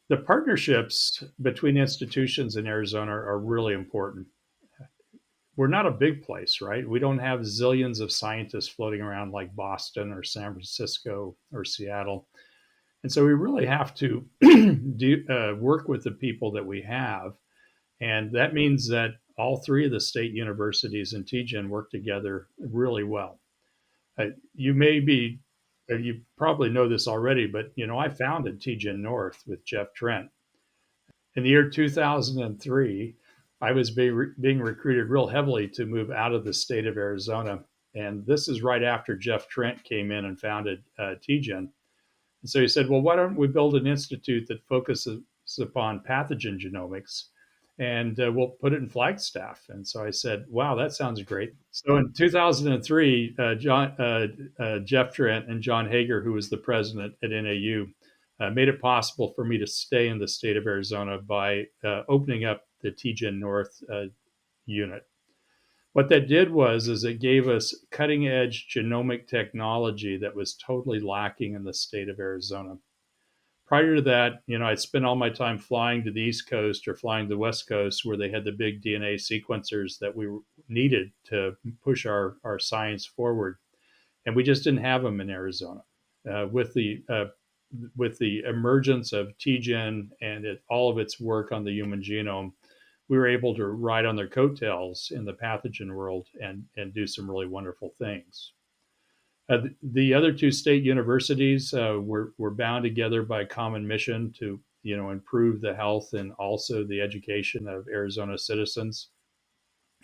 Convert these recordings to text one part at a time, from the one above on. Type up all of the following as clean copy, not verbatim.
The partnerships between institutions in Arizona are really important. We're not a big place, right? We don't have zillions of scientists floating around like Boston or San Francisco or Seattle. And so we really have to work with the people that we have. And that means that all three of the state universities in TGen work together really well. You may be, you probably know this already, but I founded TGen North with Jeff Trent. In the year 2003, I was being recruited real heavily to move out of the state of Arizona. And this is right after Jeff Trent came in and founded TGen. And so he said, well, why don't we build an institute that focuses upon pathogen genomics and we'll put it in Flagstaff. And so I said, wow, that sounds great. So in 2003, Jeff Trent and John Hager, who was the president at NAU, made it possible for me to stay in the state of Arizona by opening up the TGen North unit. What that did is it gave us cutting edge genomic technology that was totally lacking in the state of Arizona. Prior to that, I'd spent all my time flying to the East Coast or flying to the West Coast where they had the big DNA sequencers that we needed to push our science forward. And we just didn't have them in Arizona. With the emergence of TGen and all of its work on the human genome, we were able to ride on their coattails in the pathogen world and do some really wonderful things. The other two state universities were bound together by a common mission to improve the health and also the education of Arizona citizens,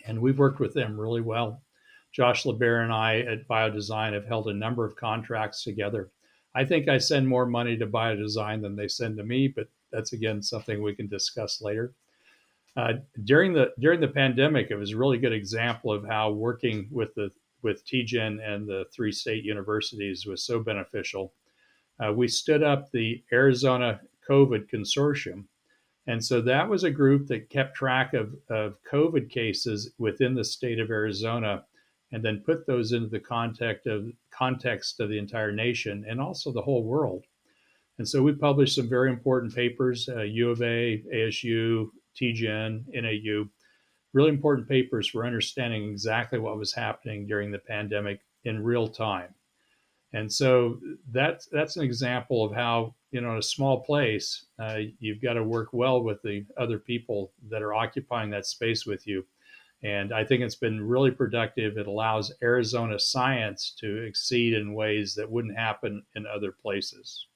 and we've worked with them really well. Josh LeBaire and I at Biodesign have held a number of contracts together. I think I send more money to Biodesign than they send to me, but that's again something we can discuss later. During the pandemic, it was a really good example of how working with TGen and the three state universities was so beneficial. We stood up the Arizona COVID Consortium. And so that was a group that kept track of COVID cases within the state of Arizona and then put those into the context of the entire nation and also the whole world. And so we published some very important papers, U of A, ASU, TGen, NAU, really important papers for understanding exactly what was happening during the pandemic in real time. And so that's an example of how, in a small place, you've got to work well with the other people that are occupying that space with you. And I think it's been really productive. It allows Arizona science to exceed in ways that wouldn't happen in other places.